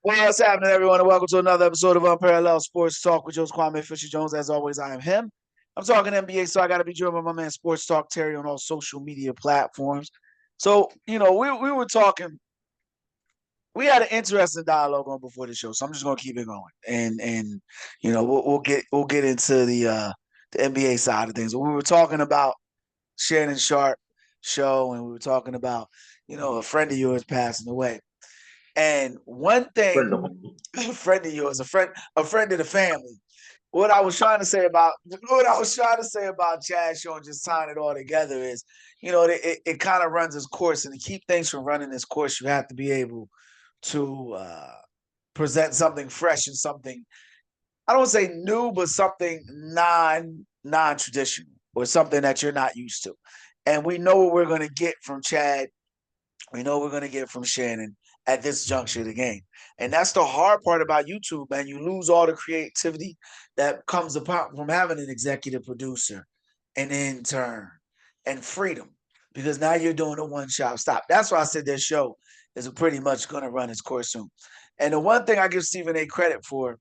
What's happening, everyone, and welcome to another episode of Unparalleled Sports Talk with Joe's Kwame Fisher Jones. As always, I am him. I'm talking NBA, so I got to be joined by my man Sports Talk Terry on all social media platforms. So, we were talking. We had an interesting dialogue on before the show, so I'm just gonna keep it going, and we'll get into the NBA side of things. We were talking about Shannon Sharp show, and we were talking about a friend of yours passing away. And one thing, a friend of yours, a friend of the family. What I was trying to say about Chad Show and just tying it all together is, it kind of runs its course, and to keep things from running its course, you have to be able to present something fresh and something, I don't say new, but something non traditional or something that you're not used to. And we know what we're going to get from Chad. We know we're going to get from Shannon at this juncture of the game. And that's the hard part about YouTube, man. You lose all the creativity that comes upon from having an executive producer, an intern, and freedom. Because now you're doing a one-shot stop. That's why I said this show is pretty much going to run its course soon. And the one thing I give Stephen A. credit for,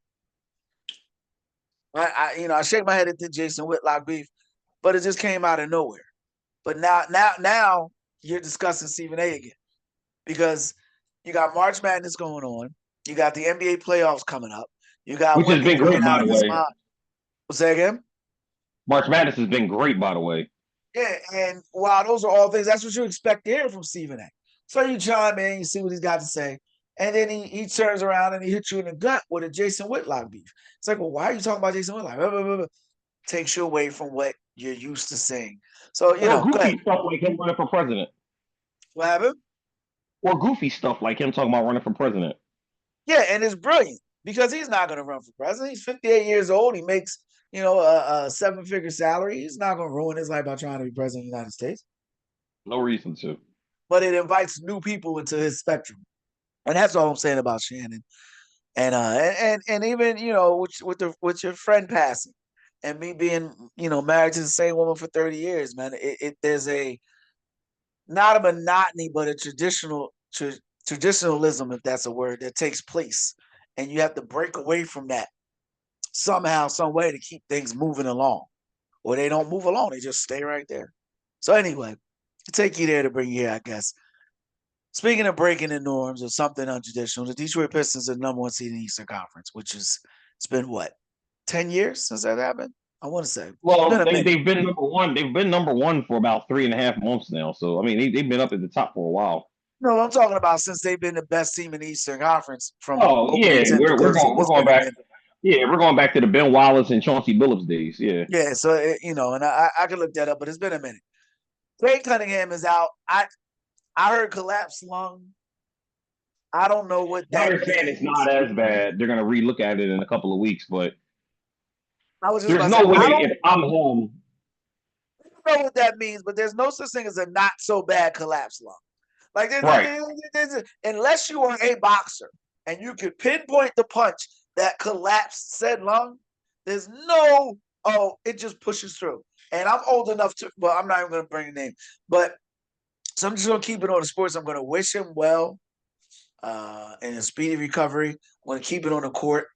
I shake my head at the Jason Whitlock beef, but it just came out of nowhere. But now you're discussing Stephen A. again because you got March Madness going on. You got the NBA playoffs coming up. You got Which has Wemby been playing great, by out the of his way. mind. Say again? March Madness has been great, by the way. Yeah, and while those are all things, that's what you expect to hear from Stephen A. So you chime in, you see what he's got to say, and then he turns around and he hits you in the gut with a Jason Whitlock beef. It's like, well, why are you talking about Jason Whitlock? Blah, blah, blah, blah. Takes you away from what you're used to seeing. So, Or go ahead. goofy stuff like him running for president. What happened? Or goofy stuff like him talking about running for president. Yeah, and it's brilliant because he's not going to run for president. He's 58 years old. He makes, a seven-figure salary. He's not going to ruin his life by trying to be president of the United States. No reason to. But it invites new people into his spectrum, and that's all I'm saying about Shannon. And even with your friend passing, and me being married to the same woman for 30 years, man. There's a not a monotony, but a traditionalism, if that's a word, that takes place, and you have to break away from that somehow, some way to keep things moving along. Or they don't move along; they just stay right there. So anyway, to take you there to bring you here, I guess. Speaking of breaking the norms or something untraditional, the Detroit Pistons are the number one seed in the Eastern Conference, which is it's been what 10 years since that happened. I want to say it's been Well, a minute. they've been number one. They've been number one for about 3.5 months now. So I mean, they've been up at the top for a while. No, I'm talking about since they've been the best team in the Eastern Conference from Oh opening yeah, tip to closing. we're It's going been a back. minute. Yeah, we're going back to the Ben Wallace and Chauncey Billups days. Yeah. Yeah, so and I could look that up, but it's been a minute. Cade Cunningham is out. I heard collapsed lung. I don't know what Now that they're saying it's means. not as bad. They're gonna relook at it in a couple of weeks, but I was just there's about to say no way I don't if I'm home. know what that means, but there's no such thing as a not so bad collapse lung. Like Right. unless you are a boxer and you can pinpoint the punch that collapsed said lung, there's no it just pushes through. And I'm old enough to well, I'm not even gonna bring a name, but so I'm just gonna keep it on the sports. I'm gonna wish him well in a speedy recovery. I'm gonna keep it on the court.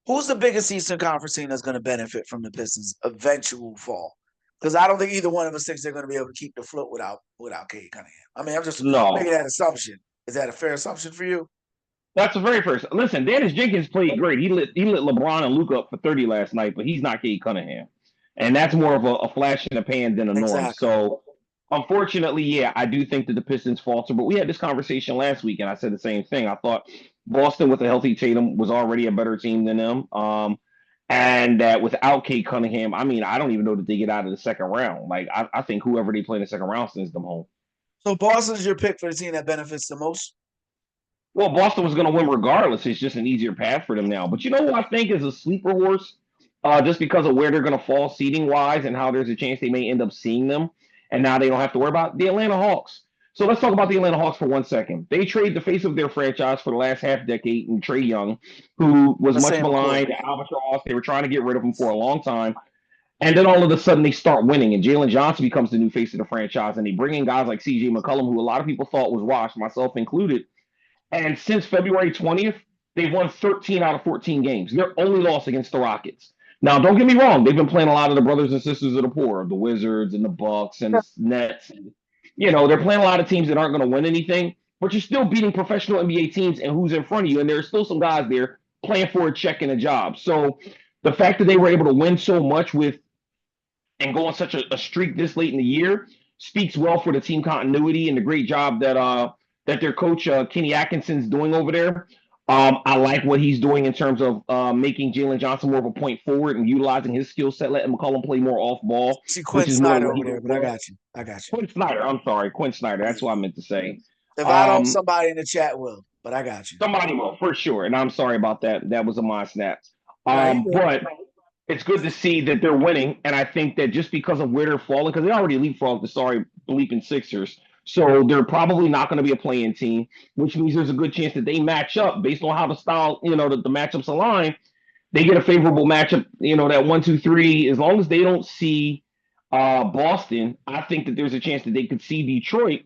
Who's the biggest Eastern Conference team that's gonna benefit from the Pistons' eventual fall? Because I don't think either one of us thinks they're going to be able to keep the float without Cade Cunningham. I mean, I'm just making No. that assumption. Is that a fair assumption for you? That's the very first. Listen, Dennis Jenkins played great. He lit LeBron and Luca up for 30 last night, but he's not Cade Cunningham, and that's more of a flash in the pan than a norm. Exactly. So, unfortunately, yeah, I do think that the Pistons falter. But we had this conversation last week, and I said the same thing. I thought Boston with a healthy Tatum was already a better team than them, and that without Cade Cunningham, I mean, I don't even know that they get out of the second round. Like, I think whoever they play in the second round sends them home. So Boston's your pick for the team that benefits the most. Well, Boston was going to win regardless. It's just an easier path for them now. But you know who I think is a sleeper horse, just because of where they're going to fall seating wise and how there's a chance they may end up seeing them, and now they don't have to worry about the Atlanta Hawks. So let's talk about the Atlanta Hawks for 1 second. They trade the face of their franchise for the last half decade in Trey Young, who was The much same accord. maligned, albatross. They were trying to get rid of him for a long time. And then all of a sudden they start winning, and Jalen Johnson becomes the new face of the franchise. And they bring in guys like CJ McCollum, who a lot of people thought was washed, myself included. And since February 20th, They've won 13 out of 14 games. Their only loss against the Rockets. Now, don't get me wrong. They've been playing a lot of the brothers and sisters of the poor, the Wizards and the Bucks and the Nets. They're playing a lot of teams that aren't going to win anything, but you're still beating professional NBA teams and who's in front of you. And there's still some guys there playing for a check and a job. So the fact that they were able to win so much with and go on such a streak this late in the year speaks well for the team continuity and the great job that their coach Kenny Atkinson's doing over there. I like what he's doing in terms of making Jalen Johnson more of a point forward and utilizing his skill set, letting McCollum play more off ball, See which Quinn is more Snyder what over he there, was but I doing. got you. I got you. Quinn Snyder, I'm sorry, Quinn Snyder. That's what I meant to say. If I don't, Um, somebody in the chat will, but I got you. Somebody will for sure, and I'm sorry about that. That was a mind snap. No, you good. But it's good to see that they're winning, and I think that just because of where they're falling, because they already leapfrogged the sorry bleeping Sixers, so they're probably not going to be a playing team, which means there's a good chance that they match up based on how the style, the matchups align. They get a favorable matchup, that 1, 2, 3. As long as they don't see Boston, I think that there's a chance that they could see Detroit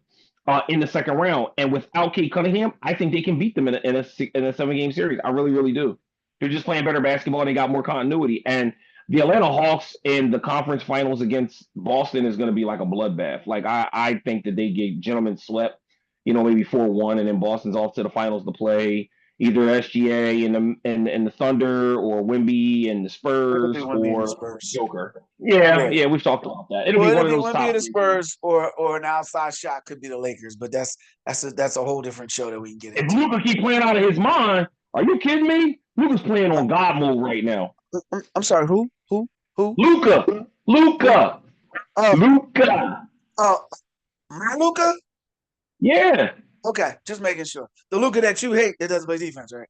in the second round. And without Cade Cunningham, I think they can beat them in a 7-game series. I really, really do. They're just playing better basketball and they got more continuity. And the Atlanta Hawks in the conference finals against Boston is going to be like a bloodbath. Like I think that they get gentlemen swept, maybe 4-1, and then Boston's off to the finals to play either SGA and the Thunder or Wimby and the It'll be Spurs Wemby and the or Spurs. Joker. Yeah, Yeah. yeah, we've talked about that. It'll Well, be it'll one of be those Wemby and top the three teams. Spurs, or an outside shot could be the Lakers, but that's a whole different show that we can get If into. Luka keep playing out of his mind, are you kidding me? Luka's playing on God mode right now. I'm sorry, who? Luka, Luka, Oh, Luka. my Luca? Yeah. Okay, just making sure. The Luca that you hate that doesn't play defense, right?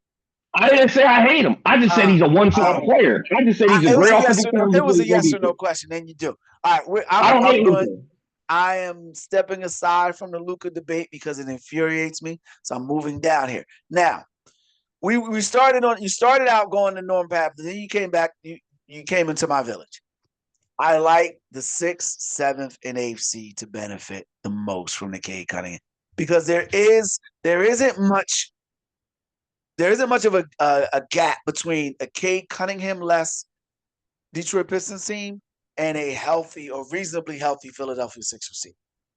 I didn't say I hate him. I just said he's a one-sided player. I just said he's a It was great a yes offensive or no. player It who was a plays no yes or no defense. question, and you do. All right, I don't hate I'm going. Luka. I am stepping aside from the Luca debate because it infuriates me. So I'm moving down here. Now, you started out going to Norm Path, then you came back, you came into my village. I like the 6th, 7th, and 8th seed to benefit the most from the Cade Cunningham because there isn't much of a gap between a Cade Cunningham less Detroit Pistons team and a healthy or reasonably healthy Philadelphia Sixers team,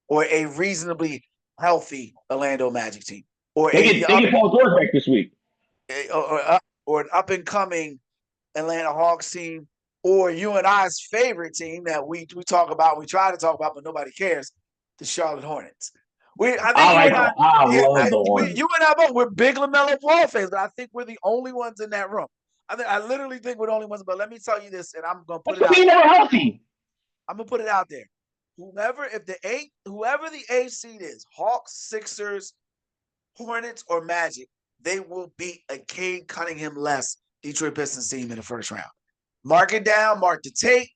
or a reasonably healthy Orlando Magic team, or They get Paul George back this week. or an up and coming Atlanta Hawks team, or you and I's favorite team that we try to talk about, but nobody cares, the Charlotte Hornets. I love the Hornets. You and I both, we're big LaMelo Ball fans, but I think we're the only ones in that room. I literally think we're the only ones. But let me tell you this, and I'm gonna put it out. Never healthy. I'm gonna put it out there. Whoever the 8th seed is, Hawks, Sixers, Hornets, or Magic, they will beat a Cade Cunningham less Detroit Pistons team in the first round. Mark it down, mark the tape,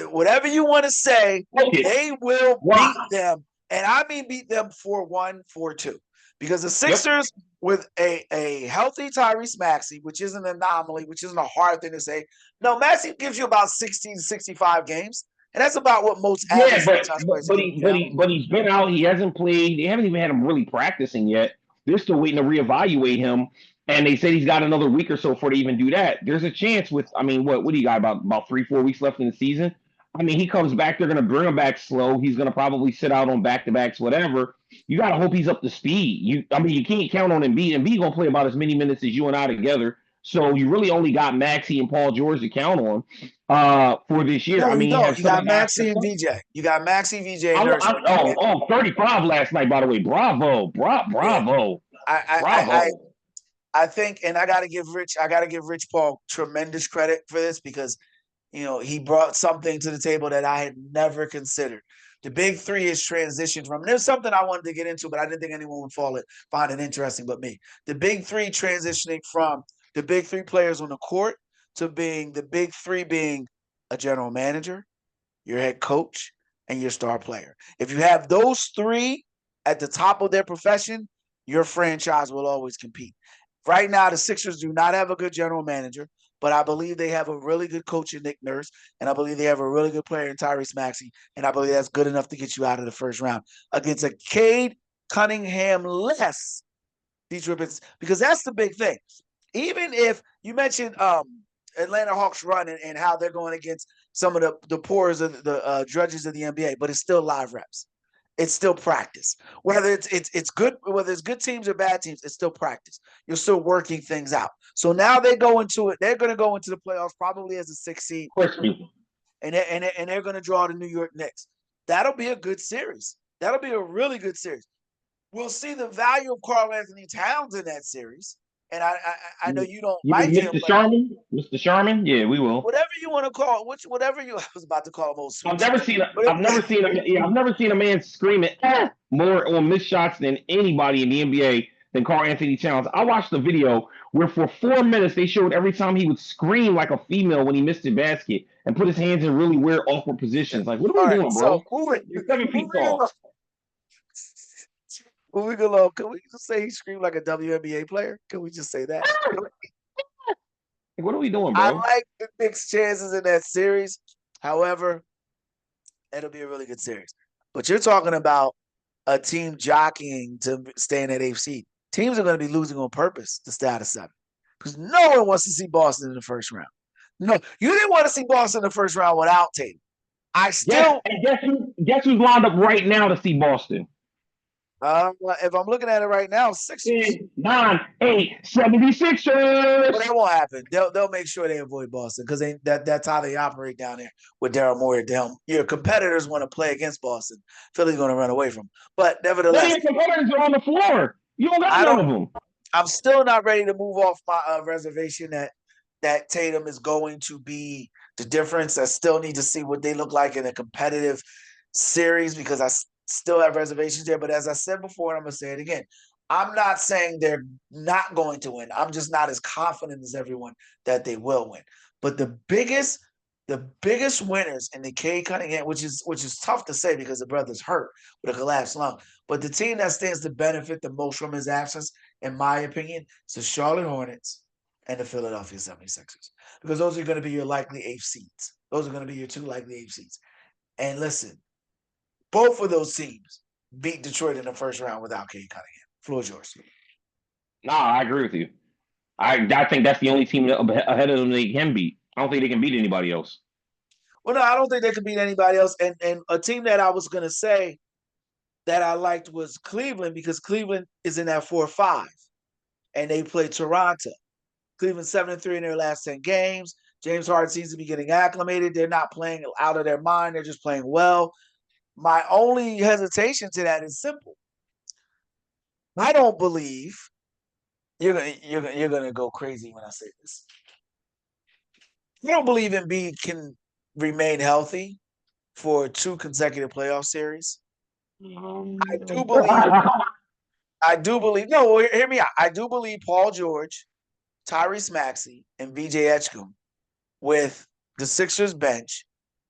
whatever you want to say, they will beat them. And I mean beat them 4-1, 4-2. Because the Sixers, with a healthy Tyrese Maxey, which is an anomaly, which isn't a hard thing to say. No, Maxey gives you about 60 to 65 games. And that's about what most average players do. But he's been out. He hasn't played. They haven't even had him really practicing yet. They're still waiting to reevaluate him. And they said he's got another week or so before they even do that. There's a chance with, what do you got, about 3-4 weeks left in the season? He comes back. They're going to bring him back slow. He's going to probably sit out on back-to-backs, whatever. You got to hope he's up to speed. You can't count on Embiid. Embiid going to play about as many minutes as you and I together. So you really only got Maxey and Paul George to count on for this year. No, you got Maxey and VJ. You got Maxey, VJ, and Nurse. 35 last night, by the way. Bravo. Bravo. Yeah. I think, and I gotta give Rich Paul tremendous credit for this because he brought something to the table that I had never considered. The big three is transitioned from, and there's something I wanted to get into, but I didn't think anyone would find it interesting but me. The big three transitioning from the big three players on the court to being the big three being a general manager, your head coach, and your star player. If you have those three at the top of their profession, your franchise will always compete. Right now, the Sixers do not have a good general manager, but I believe they have a really good coach in Nick Nurse, and I believe they have a really good player in Tyrese Maxey, and I believe that's good enough to get you out of the first round against a Cade Cunningham less Detroit Pistons, because that's the big thing. Even if you mentioned Atlanta Hawks run and how they're going against some of the poorest of the drudges of the NBA, but it's still live reps. It's still practice. Whether it's good, whether it's good teams or bad teams, it's still practice. You're still working things out. So now they go into it. They're going to go into the playoffs probably as a 6 seed, and they're going to draw the New York Knicks. That'll be a good series. That'll be a really good series. We'll see the value of Karl Anthony Towns in that series. And I know you don't You like mean him, Mr. but Sharman? Mr. Sharman? Yeah, we will. whatever you want to call it, whatever you I was about to call him old sweet I've never cheeks. seen a, But I've never seen a, yeah, I've never seen a man screaming more on missed shots than anybody in the NBA than Karl Anthony Towns. I watched the video where for 4 minutes they showed every time he would scream like a female when he missed a basket and put his hands in really weird, awkward positions. Like, what are all we right, doing, so bro? You're 7 feet moving along, tall. moving along. Can we just say he screamed like a WNBA player? Can we just say that? Like, what are we doing, I bro? like the Knicks' chances in that series. However, it'll be a really good series. But you're talking about a team jockeying to stay in that AFC. Teams are going to be losing on purpose to stay out of 7 because no one wants to see Boston in the first round. No, you didn't want to see Boston in the first round without Tatum. I Guess still, and guess who's lined up right now to see Boston? if I'm looking at it right now, Sixers. 10, 9, 8, 76ers. But that won't happen. They'll make sure they avoid Boston because that's how they operate down there with Daryl Morey. Your competitors want to play against Boston. Philly's going to run away from them. But None of nevertheless, your competitors are on the floor. You don't got I none don't. of them. I'm still not ready to move off my reservation that Tatum is going to be the difference. I still need to see what they look like in a competitive series because I still have reservations there. But as I said before, and I'm going to say it again, I'm not saying they're not going to win. I'm just not as confident as everyone that they will win. But the biggest winners in the Cade Cunningham, which is tough to say because the brother's hurt with a collapsed lung. But the team that stands to benefit the most from his absence, in my opinion, is the Charlotte Hornets and the Philadelphia 76ers. Because those are going to be your likely eighth seeds. Those are going to be your two likely eighth seeds. And listen, both of those teams beat Detroit in the first round without Cade Cunningham. Floor is yours. Nah, I agree with you. I think that's the only team ahead of them they can beat. I don't think they can beat anybody else. Well, no, I don't think they could beat anybody else. And a team that I was going to say that I liked was Cleveland because Cleveland is in that 4-5 and they play Toronto. Cleveland 7-3 in their last 10 games. James Harden seems to be getting acclimated. They're not playing out of their mind. They're just playing well. My only hesitation to that is simple. I don't believe you're gonna go crazy when I say this. I don't believe Embiid can remain healthy for 2 consecutive playoff series. I do believe. I do believe. No, hear me out. I do believe Paul George, Tyrese Maxey, and VJ Edgecombe with the Sixers bench,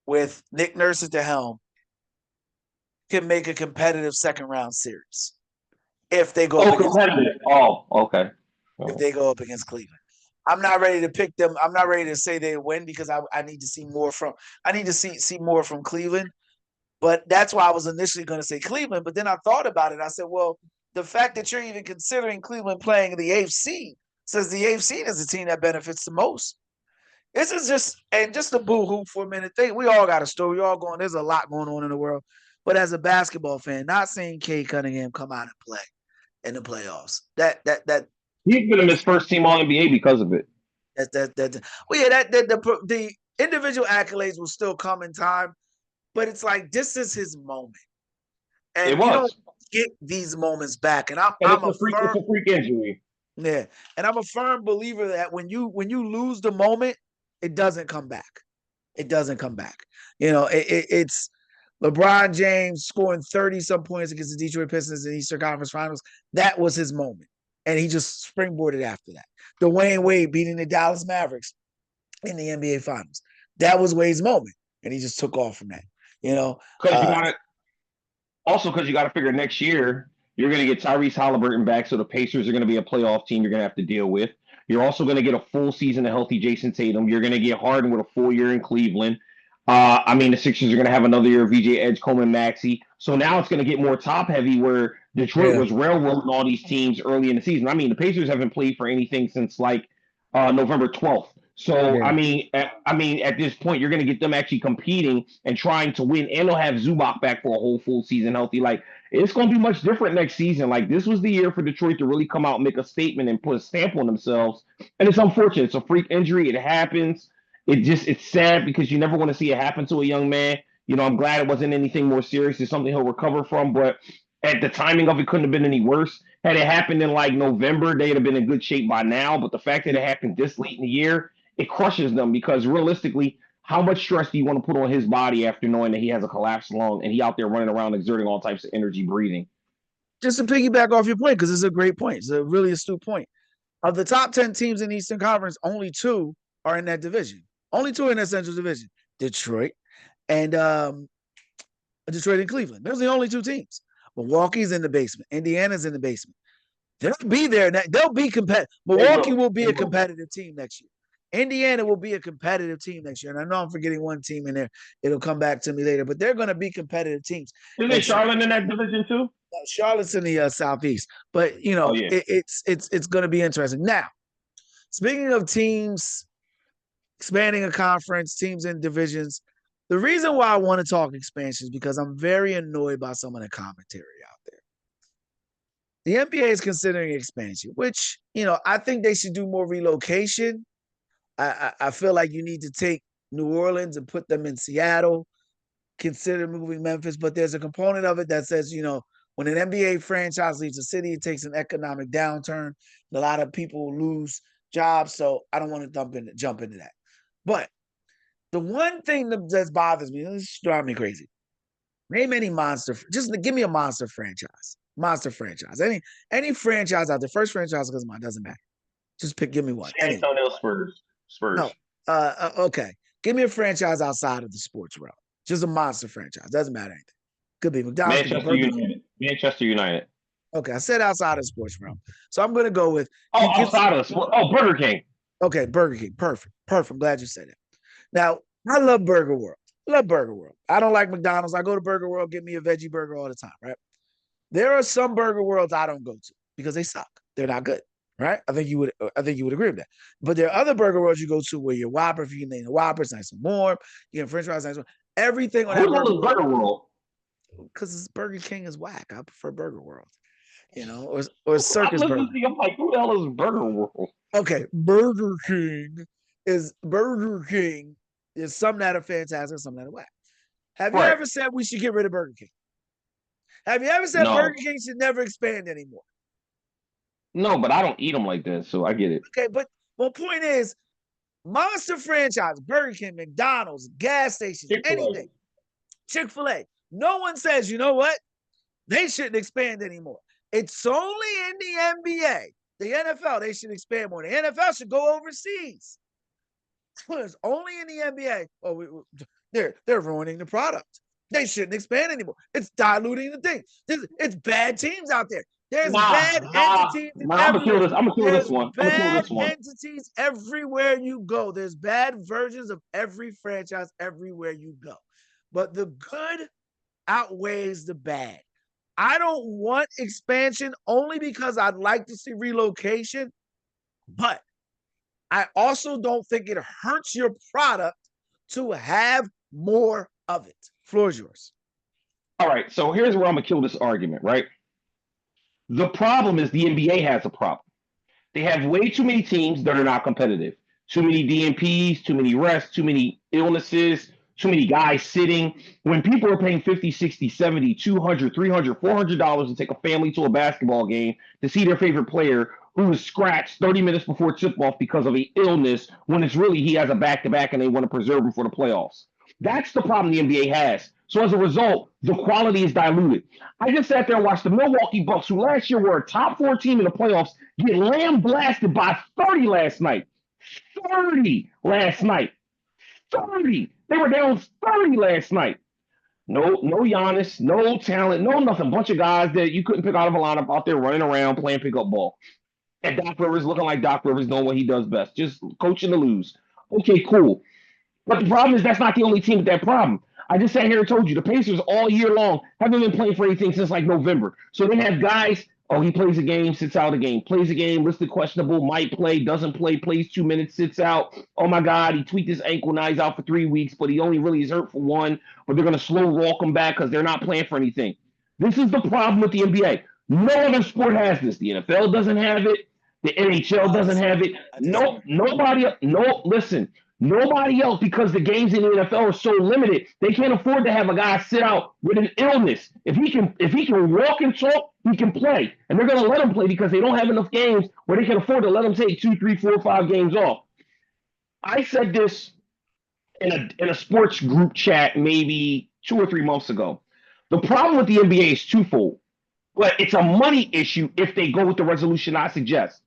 with Nick Nurse at the helm, can make a competitive second round series if they go up Oh, against competitive. Oh, okay. if they go up against Cleveland. I'm not ready to pick them. I'm not ready to say they win because I need to see more from I need to see more from Cleveland. But that's why I was initially going to say Cleveland. But then I thought about it. I said, well, the fact that you're even considering Cleveland playing the AFC says the AFC is the team that benefits the most. This is just a boo-hoo for a minute thing. We all got a story. We all going, there's a lot going on in the world. But as a basketball fan, not seeing Cade Cunningham come out and play in the playoffs. He's gonna miss first team All NBA because of it. Well, yeah, the individual accolades will still come in time, but it's like this is his moment. It And you don't was, get these moments back. And and I'm a it's firm a freak injury. yeah, and I'm a firm believer that when you lose the moment, it doesn't come back. It doesn't come back. It's LeBron James scoring 30 some points against the Detroit Pistons in the Eastern Conference Finals. That was his moment, and he just springboarded after that. Dwayne Wade beating the Dallas Mavericks in the NBA Finals. That was Wade's moment, and he just took off from that. You know, Because you got to also because you got to figure next year you're going to get Tyrese Halliburton back, so the Pacers are going to be a playoff team you're going to have to deal with. You're also going to get a full season of healthy Jason Tatum. You're going to get Harden with a full year in Cleveland. I mean, the Sixers are going to have another year of VJ Edgecombe and Maxey. So now it's going to get more top heavy where Detroit was railroading all these teams early in the season. I mean, the Pacers haven't played for anything since like November 12th. So Yeah. I mean, at this point, you're going to get them actually competing and trying to win, and they'll have Zubac back for a whole full season healthy. Like it's going to be much different next season. Like this was the year for Detroit to really come out and make a statement and put a stamp on themselves. And it's unfortunate. It's a freak injury. It happens. It's sad because you never want to see it happen to a young man. You know, I'm glad it wasn't anything more serious. It's something he'll recover from, but at the timing of it couldn't have been any worse. Had it happened in like November, they'd have been in good shape by now. But the fact that it happened this late in the year, it crushes them because realistically, how much stress do you want to put on his body after knowing that he has a collapsed lung and he out there running around exerting all types of energy breathing? Just to piggyback off your point, because it's a great point. It's a really astute point. Of the top 10 teams in the Eastern Conference, only two are in that division. Only two in that Central Division. Detroit and Detroit and Cleveland. Those are the only two teams. Milwaukee's in the basement. Indiana's in the basement. They'll be there. They'll be competitive. Milwaukee will be a competitive team next year. Indiana will be a competitive team next year. And I know I'm forgetting one team in there. It'll come back to me later, but they're going to be competitive teams. Isn't Charlotte in that division too? Charlotte's in the Southeast, but you know, it's going to be interesting. Now, speaking of teams expanding a conference, teams in divisions, the reason why I want to talk expansion is because I'm very annoyed by some of the commentary out there. The NBA is considering expansion, which, you know, I think they should do more relocation. I feel like you need to take New Orleans and put them in Seattle, consider moving Memphis, but there's a component of it that says, you know, when an NBA franchise leaves a city, it takes an economic downturn. A lot of people lose jobs, so I don't want to jump into that. But the one thing that bothers me, this drives me crazy. Name any monster. Just give me a monster franchise. Monster franchise. Any franchise out there. First franchise because mine doesn't matter. Just give me one. San Antonio Spurs. No. Okay. Give me a franchise outside of the sports realm. Just a monster franchise. Doesn't matter anything. Could be McDonald's. Manchester United. Manchester United. Okay, I said outside of the sports realm. So I'm going to go with. Outside of the sport. Oh, Burger King. Okay, Burger King. Perfect. I'm glad you said that. Now, I love Burger World. I don't like McDonald's. I go to Burger World, get me a veggie burger all the time, right? There are some Burger Worlds I don't go to because they suck. They're not good, right? I think you would agree with that. But there are other Burger Worlds you go to where your Whopper, if you can name the Whopper, it's nice and warm. You get French fries, nice and warm. Everything on that Burger World. Because Burger King is whack. I prefer Burger World, you know, or Circus Burger. I'm like, who the hell is Burger World? Okay, Burger King is some that are fantastic, some that are whack. Have you ever said we should get rid of Burger King? Have you ever said Burger King should never expand anymore? No, but I don't eat them like that, so I get it. Okay, but my point is, monster franchise, Burger King, McDonald's, gas stations, anything, Chick-fil-A. No one says, you know what? They shouldn't expand anymore. It's only in the NBA, the NFL, they should expand more. The NFL should go overseas. It's only in the NBA. Oh, they're ruining the product. They shouldn't expand anymore. It's diluting the thing. It's bad teams out there. There's bad entities. I'm gonna kill this one. Bad entities everywhere you go. There's bad versions of every franchise everywhere you go. But the good outweighs the bad. I don't want expansion only because I'd like to see relocation, but I also don't think it hurts your product to have more of it. Floor is yours. All right, so here's where I'm gonna kill this argument, right? The problem is the NBA has a problem. They have way too many teams that are not competitive. Too many DNPs, too many rests, too many illnesses, too many guys sitting. When people are paying 50, 60, 70, 200, 300, $400 to take a family to a basketball game to see their favorite player who was scratched 30 minutes before tip-off because of an illness when it's really he has a back-to-back and they want to preserve him for the playoffs. That's the problem the NBA has. So as a result, the quality is diluted. I just sat there and watched the Milwaukee Bucks, who last year were a top 4 team in the playoffs, get lamb blasted by 30 last night. 30 last night. 30. They were down 30 last night. No Giannis, no talent, no nothing. Bunch of guys that you couldn't pick out of a lineup out there running around playing pickup ball. And Doc Rivers looking like Doc Rivers doing what he does best, just coaching to lose. Okay, cool. But the problem is that's not the only team with that problem. I just sat here and told you the Pacers all year long haven't been playing for anything since like November. So they have guys Oh, he plays a game, sits out a game, plays a game, listed questionable, might play, doesn't play, plays 2 minutes, sits out. Oh my God, he tweaked his ankle, now he's out for 3 weeks, but he only really is hurt for one, but they're going to slow walk him back because they're not playing for anything. This is the problem with the NBA. No other sport has this. The NFL doesn't have it. The NHL doesn't have it. I No, disagree. nobody, no, listen, nobody else, because the games in the NFL are so limited, they can't afford to have a guy sit out with an illness. If he can walk and talk, he can play. And they're gonna let him play because they don't have enough games where they can afford to let him take 2, 3, 4, 5 games off. I said this in a sports group chat maybe 2 or 3 months ago. The problem with the NBA is twofold, but it's a money issue if they go with the resolution I suggest.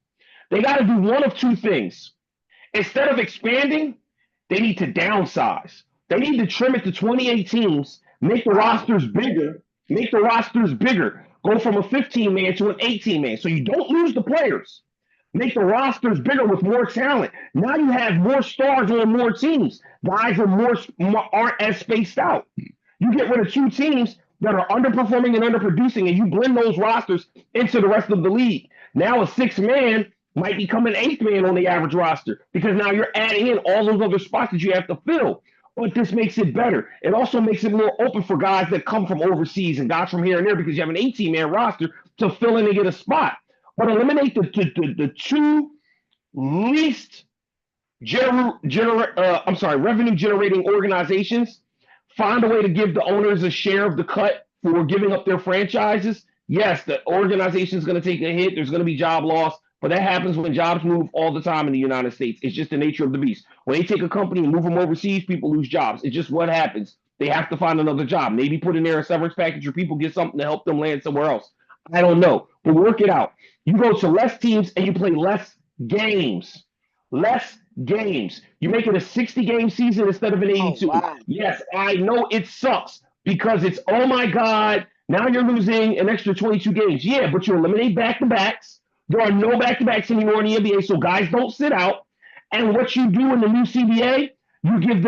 They got to do one of two things. Instead of expanding, they need to downsize. They need to trim it to 28 teams, make the rosters bigger, go from a 15 man to an 18 man. So you don't lose the players. Make the rosters bigger with more talent. Now you have more stars on more teams. Guys are aren't as spaced out. You get rid of two teams that are underperforming and underproducing, and you blend those rosters into the rest of the league. Now a 6 man might become an 8th man on the average roster because now you're adding in all those other spots that you have to fill. But this makes it better. It also makes it more open for guys that come from overseas and guys from here and there because you have an 18-man roster to fill in and get a spot. But eliminate the two least revenue generating organizations. Find a way to give the owners a share of the cut for giving up their franchises. Yes, the organization is going to take a hit. There's going to be job loss, but that happens when jobs move all the time in the United States. It's just the nature of the beast. When they take a company and move them overseas, people lose jobs. It's just what happens. They have to find another job. Maybe put in there a severance package or people get something to help them land somewhere else. I don't know, but work it out. You go to less teams and you play less games. Less games. You make it a 60-game season instead of an Oh 82. wow. Yes, I know it sucks because it's, oh my God, now you're losing an extra 22 games. Yeah, but you eliminate back to backs. There are no back to backs anymore in the NBA, so guys don't sit out. And what you do in the new CBA, you give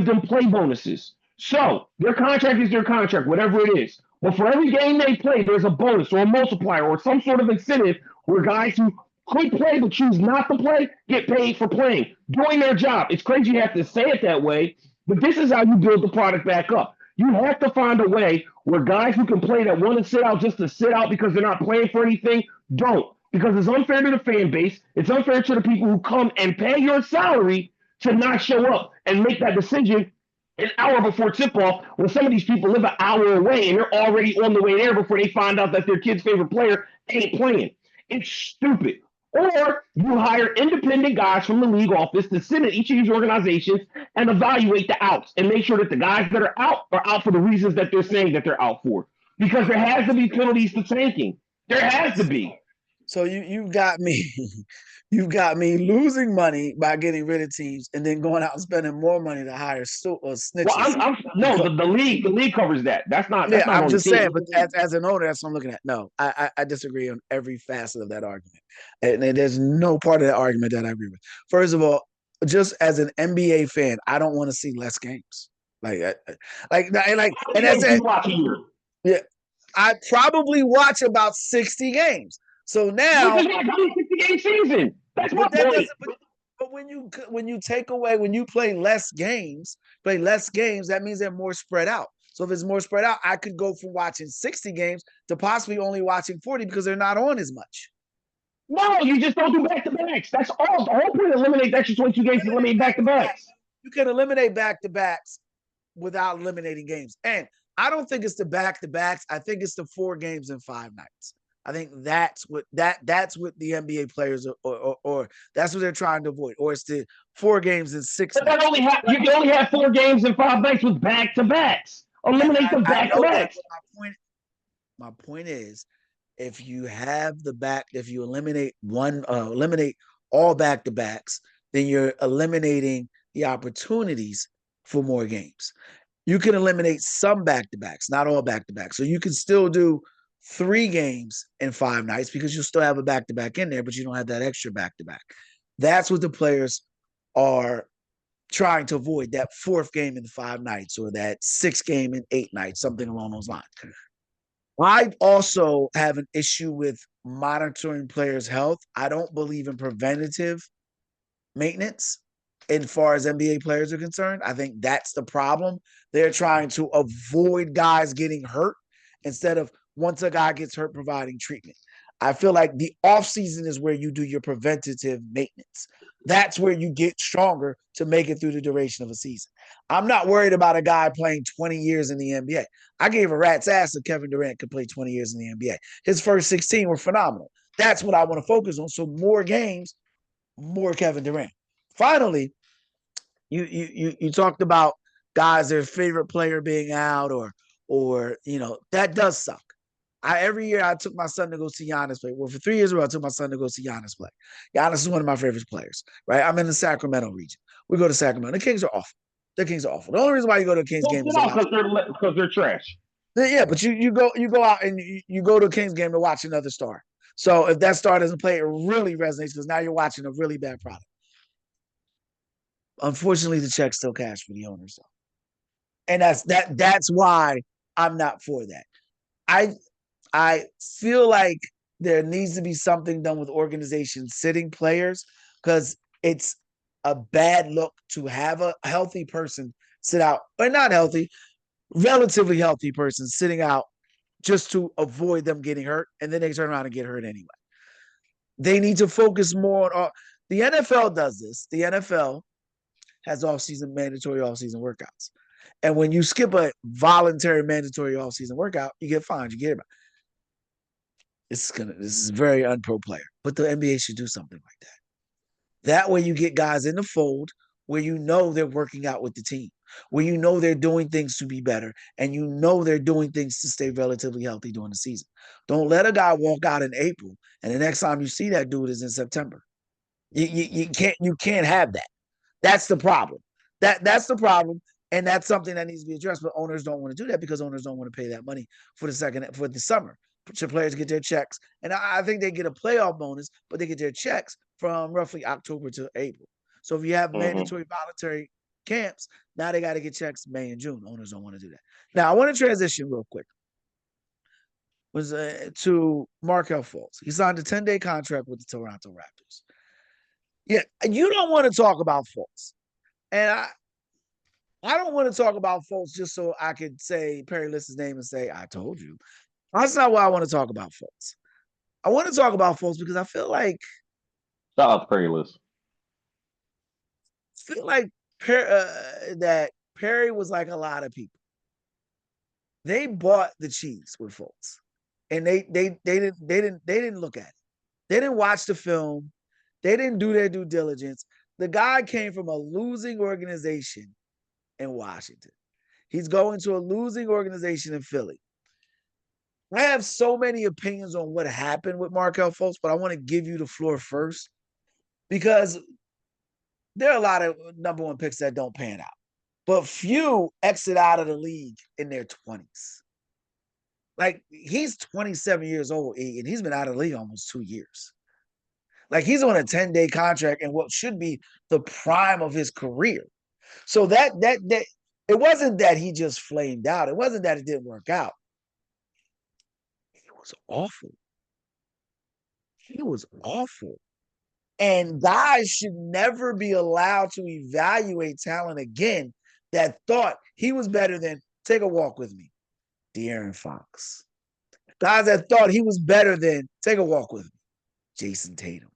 them play bonuses. So their contract is their contract, whatever it is. But for every game they play, there's a bonus or a multiplier or some sort of incentive where guys who could play but choose not to play get paid for playing, doing their job. It's crazy you have to say it that way, but this is how you build the product back up. You have to find a way where guys who can play that want to sit out just to sit out because they're not playing for anything don't. Because it's unfair to the fan base. It's unfair to the people who come and pay your salary to not show up and make that decision an hour before tip-off when some of these people live an hour away and they're already on the way there before they find out that their kid's favorite player ain't playing. It's stupid. Or you hire independent guys from the league office to sit in each of these organizations and evaluate the outs and make sure that the guys that are out for the reasons that they're saying that they're out for. Because there has to be penalties to tanking. There has to be. So you got me, you got me losing money by getting rid of teams and then going out and spending more money to hire Well, snitches. I'm no Because, the league covers that. yeah, That's not I'm on the just saying, team. but as an owner, that's what I'm looking at. No, I disagree on every facet of that argument, and there's no part of that argument that I agree with. First of all, just as an NBA fan, I don't want to see less games. Like, How and many that's games do it. you watch a year? Yeah, I probably watch about 60 games. So Because now, you got a 60-game season. That's my but that point. doesn't. But when you take away when you play less games, that means they're more spread out. So if it's more spread out, I could go from watching 60 games to possibly only watching 40 because they're not on as much. No, you just don't do back to backs. That's all. The whole point of eliminate the extra 22 games is eliminate back to backs. You can eliminate back to backs without eliminating games. And I don't think it's the back to backs. I think it's the 4 games in 5 nights. I think that's what the NBA players or that's what they're trying to avoid, or it's the 4 games in six But that nights. only you can only have 4 games in 5 nights with back to backs. And Eliminate the I back to know that, backs. but my point is, if you have the back, if you eliminate all back to backs, then you're eliminating the opportunities for more games. You can eliminate some back to backs, not all back to backs. So you can still do 3 games in 5 nights because you still have a back to back in there, but you don't have that extra back to back. That's what the players are trying to avoid, that 4th game in 5 nights or that 6th game in 8 nights, something along those lines. I also have an issue with monitoring players' health. I don't believe in preventative maintenance as far as NBA players are concerned. I think that's the problem. They're trying to avoid guys getting hurt instead of once a guy gets hurt, providing treatment. I feel like the offseason is where you do your preventative maintenance. That's where you get stronger to make it through the duration of a season. I'm not worried about a guy playing 20 years in the NBA. I gave a rat's ass if Kevin Durant could play 20 years in the NBA. His first 16 were phenomenal. That's what I want to focus on. So more games, more Kevin Durant. Finally, you talked about guys their favorite player being out or that does suck. Every year I took my son to go see Giannis play. Well, for 3 years ago, I took my son to go see Giannis play. Giannis is one of my favorite players, right? I'm in the Sacramento region. We go to Sacramento. The Kings are awful. The Kings are awful. The only reason why you go to a Kings Well, game is get to out watch. because they're trash. Yeah, but you go out and you go to a Kings game to watch another star. So if that star doesn't play, it really resonates because now you're watching a really bad product. Unfortunately, the check's still cash for the owners, though. And that's why I'm not for that. I I feel like there needs to be something done with organizations sitting players because it's a bad look to have a healthy person sit out, or not healthy, relatively healthy person sitting out just to avoid them getting hurt, and then they turn around and get hurt anyway. They need to focus more on the NFL does this. The NFL has off-season mandatory off-season workouts. And when you skip a voluntary mandatory off-season workout, you get fined. You get it. This is a very unpro player. But the NBA should do something like that. That way you get guys in the fold where you know they're working out with the team, where you know they're doing things to be better, and you know they're doing things to stay relatively healthy during the season. Don't let a guy walk out in April and the next time you see that dude is in September. You can't have that. That's the problem. That's the problem, and that's something that needs to be addressed. But owners don't want to do that because owners don't want to pay that money for the summer. So players get their checks, and I think they get a playoff bonus, but they get their checks from roughly October to April. So if you have mandatory voluntary camps, now they got to get checks May and June. Owners don't want to do that. Now I want to transition real quick. Was to Markelle Fultz. He signed a 10-day contract with the Toronto Raptors. Yeah, you don't want to talk about Fultz. And I don't want to talk about Fultz just so I could say Perry lists his name and say, I told you. That's not why I want to talk about Fultz. I want to talk about Fultz because I feel like Perry list. That Perry was like a lot of people. They bought the cheese with Fultz. And they didn't look at it. They didn't watch the film. They didn't do their due diligence. The guy came from a losing organization in Washington. He's going to a losing organization in Philly. I have so many opinions on what happened with Markelle Fultz, but I want to give you the floor first because there are a lot of number one picks that don't pan out, but few exit out of the league in their 20s. Like, he's 27 years old, and he's been out of the league almost 2 years. Like, he's on a 10-day contract and what should be the prime of his career. So that it wasn't that he just flamed out. It wasn't that it didn't work out. It was awful. He was awful. And guys should never be allowed to evaluate talent again that thought he was better than, take a walk with me, De'Aaron Fox. Guys that thought he was better than, take a walk with me, Jason Tatum.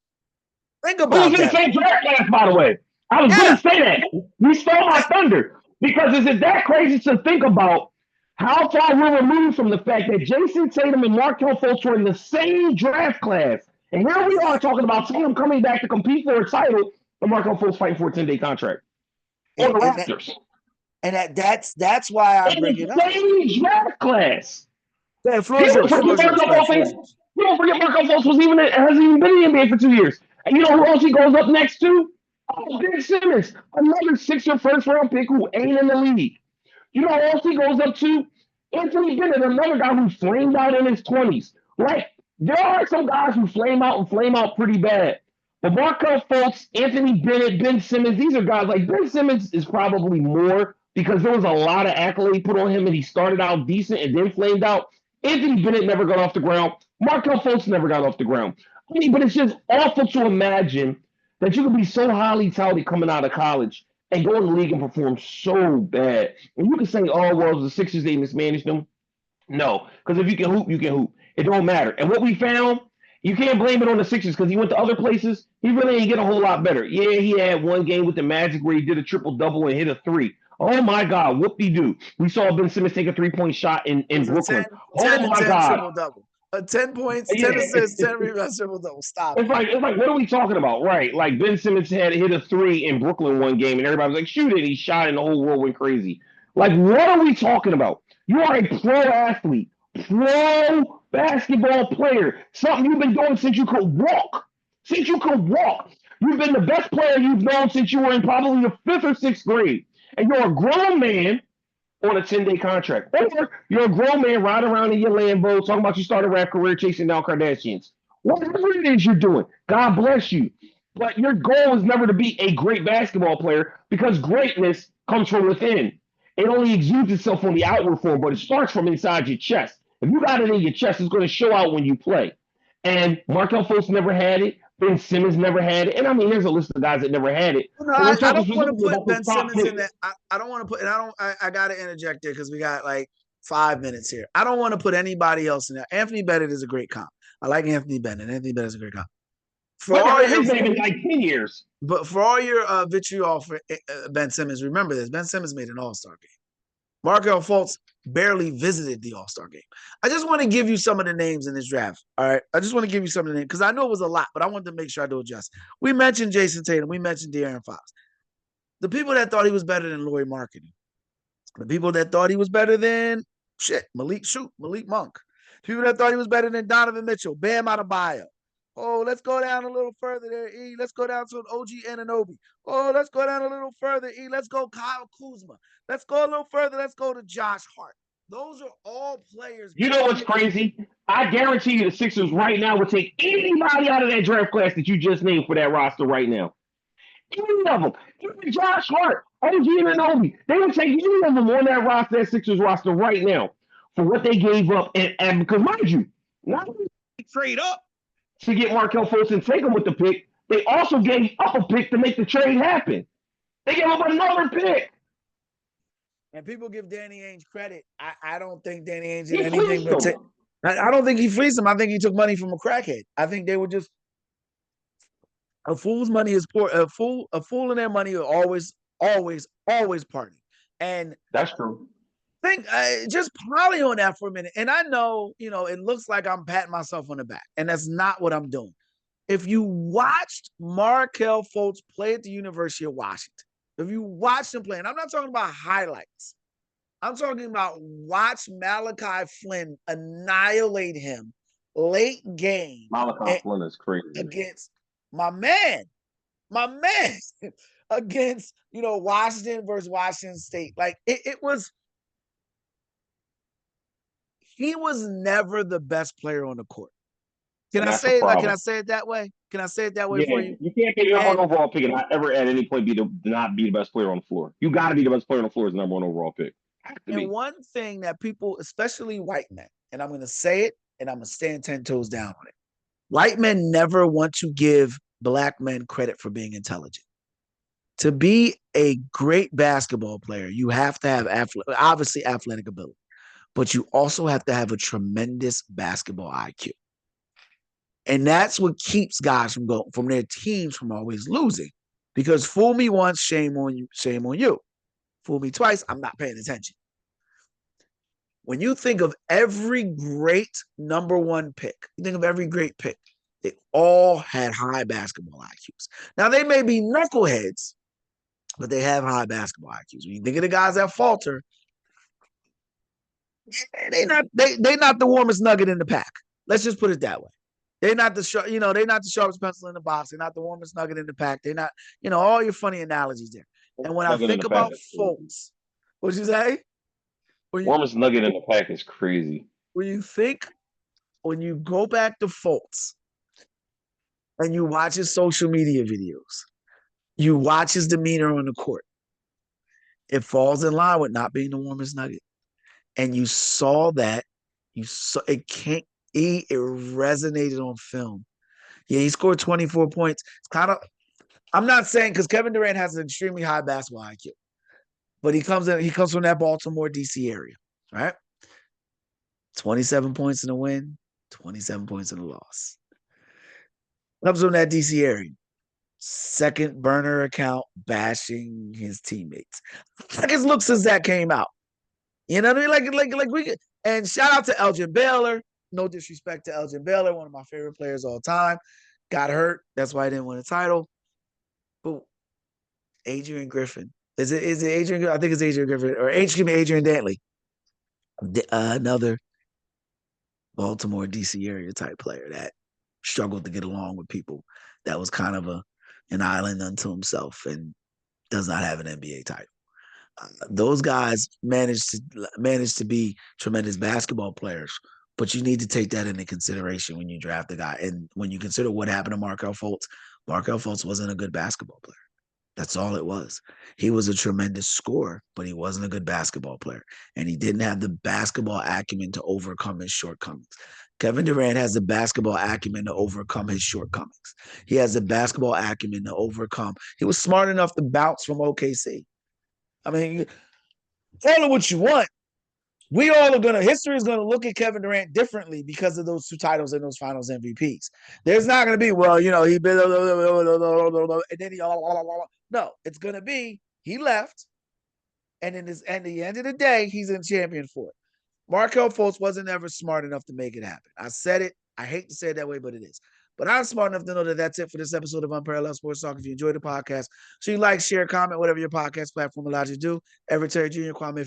Think about Who's in the that. same draft class, by the way? I was going to say that. You stole my thunder. Because is it that crazy to think about how far we're removed from the fact that Jason Tatum and Markelle Fultz were in the same draft class? And here we are talking about Tatum coming back to compete for a title and Markelle Fultz fighting for a 10-day contract. On the Raptors. That's why I bring it up. Same draft class. Yeah, you don't forget Markelle Fultz hasn't even been in the NBA for 2 years. And you know who else he goes up next to? Oh, Ben Simmons, another Sixer first-round pick who ain't in the league. You know who else he goes up to? Anthony Bennett, another guy who flamed out in his 20s. Like, there are some guys who flame out pretty bad. But Markelle Fultz, Anthony Bennett, Ben Simmons, these are guys like Ben Simmons is probably more because there was a lot of accolade put on him and he started out decent and then flamed out. Anthony Bennett never got off the ground. Markelle Fultz never got off the ground. I mean, but it's just awful to imagine that you could be so highly touted coming out of college and go in the league and perform so bad. And you can say, oh, well, the Sixers, they mismanaged them. No, because if you can hoop, you can hoop. It don't matter. And what we found, you can't blame it on the Sixers because he went to other places. He really ain't get a whole lot better. Yeah, he had one game with the Magic where he did a triple double and hit a three. Oh my God, whoop de doo. We saw Ben Simmons take a 3-point shot It in was a Brooklyn. 10 Oh and my 10 God. triple double. 10 points, 10 Yeah. assists, 10 rebounds, triple double. Stop it. It's like what are we talking about? Right. Like Ben Simmons had hit a three in Brooklyn one game and everybody was like, shoot it. He shot it and the whole world went crazy. Like, what are we talking about? You are a pro athlete, pro basketball player. Something you've been doing since you could walk. Since you could walk. You've been the best player you've known since you were in probably the fifth or sixth grade. And you're a grown man on a 10-day contract. Or you're a grown man riding around in your Lambo talking about you started a rap career chasing down Kardashians. Whatever it is you're doing, God bless you. But your goal is never to be a great basketball player because greatness comes from within. It only exudes itself on the outward form, but it starts from inside your chest. If you got it in your chest, it's going to show out when you play. And Markelle Fultz never had it. Ben Simmons never had it. And I mean, there's a list of guys that never had it. No, But we're I talking don't want to specifically put about Ben this top Simmons in pick. that. I don't want to put, and I got to interject there because we got like 5 minutes here. I don't want to put anybody else in there. Anthony Bennett is a great comp. I like Anthony Bennett. Anthony Bennett is a great comp. For But all your, his name in like 10 years. but for all your vitriol for Ben Simmons, remember this: Ben Simmons made an All-Star game. Markelle Fultz barely visited the All-Star game. I just want to give you some of the names in this draft. All right. I just want to give you some of the names because I know it was a lot, but I wanted to make sure I do it justice. We mentioned Jason Tatum. We mentioned De'Aaron Fox. The people that thought he was better than Lauri Markkanen. The people that thought he was better than Malik Monk. The people that thought he was better than Donovan Mitchell, Bam Adebayo. Oh, let's go down a little further there, E. Let's go down to an OG Anunoby. Oh, let's go down a little further, E. Let's go Kyle Kuzma. Let's go a little further. Let's go to Josh Hart. Those are all players. You know what's crazy? I guarantee you the Sixers right now would take anybody out of that draft class that you just named for that roster right now. Any of them. Even Josh Hart, OG Anunoby. They would take any of them on that roster, that Sixers roster right now for what they gave up. And because, mind you, not only did they trade up to get Markelle Fultz and take him with the pick, they also gave up a pick to make the trade happen. They gave up another pick. And people give Danny Ainge credit. I don't think Danny Ainge He did anything but take. I don't think he fleeced them. I think he took money from a crackhead. I think they were just a fool's money is poor. A fool and their money are always party. And That's true. think just probably on that for a minute. And I know, it looks like I'm patting myself on the back, and that's not what I'm doing. If you watched Markelle Fultz play at the University of Washington, if you watched him play, and I'm not talking about highlights, I'm talking about watch Malachi Flynn annihilate him late game. Malachi Flynn is crazy. Against my man, against, Washington versus Washington State. Like it was, he was never the best player on the court. Can I say it that way? Can I say it that way for you? You can't be the number one overall pick and not ever at any point not be the best player on the floor. You got to be the best player on the floor as the number one overall pick. And one thing that people, especially white men, and I'm going to say it, and I'm going to stand 10 toes down on it. White men never want to give black men credit for being intelligent. To be a great basketball player, you have to have obviously athletic ability, but you also have to have a tremendous basketball IQ. And that's what keeps guys from their teams from always losing. Because fool me once, shame on you, shame on you. Fool me twice, I'm not paying attention. When you think of every great number one pick, you think of every great pick, they all had high basketball IQs. Now, they may be knuckleheads, but they have high basketball IQs. When you think of the guys that falter, they're not the warmest nugget in the pack. Let's just put it that way. They're not the sharpest pencil in the box. They're not the warmest nugget in the pack. They're not, all your funny analogies there. And when I think about Fultz, what'd you say? Warmest nugget in the pack is crazy. When you go back to Fultz and you watch his social media videos, you watch his demeanor on the court, it falls in line with not being the warmest nugget. And you saw that You saw it can't. It resonated on film. Yeah, he scored 24 points. It's kind of. I'm not saying because Kevin Durant has an extremely high basketball IQ, but he comes in. He comes from that Baltimore D.C. area, right? 27 points in a win, 27 points in a loss. Comes from that DC area. Second burner account bashing his teammates. Like his looks since that came out. You know what I mean? Like we could, and shout out to Elgin Baylor. No disrespect to Elgin Baylor, one of my favorite players all time. Got hurt. That's why I didn't win a title. But Adrian Griffin. Is it Adrian? I think it's Adrian Griffin. Or excuse me, Adrian Dantley. Another Baltimore, DC area type player that struggled to get along with people. That was kind of an island unto himself and does not have an NBA title. Those guys managed to be tremendous basketball players, but you need to take that into consideration when you draft a guy. And when you consider what happened to Markelle Fultz wasn't a good basketball player. That's all it was. He was a tremendous scorer, but he wasn't a good basketball player. And he didn't have the basketball acumen to overcome his shortcomings. Kevin Durant has the basketball acumen to overcome his shortcomings. He has the basketball acumen to overcome. He was smart enough to bounce from OKC. I mean, call it what you want. We all are gonna. History is gonna look at Kevin Durant differently because of those two titles and those Finals MVPs. There's not gonna be, well, he been and then he no. It's gonna be he left, and at the end of the day, he's in champion for it. Markelle Fultz wasn't ever smart enough to make it happen. I said it. I hate to say it that way, but it is. But I'm smart enough to know that that's it for this episode of Unparalleled Sports Talk. If you enjoyed the podcast, so you like, share, comment, whatever your podcast platform allows you to do. Everett Terry Jr., Kwame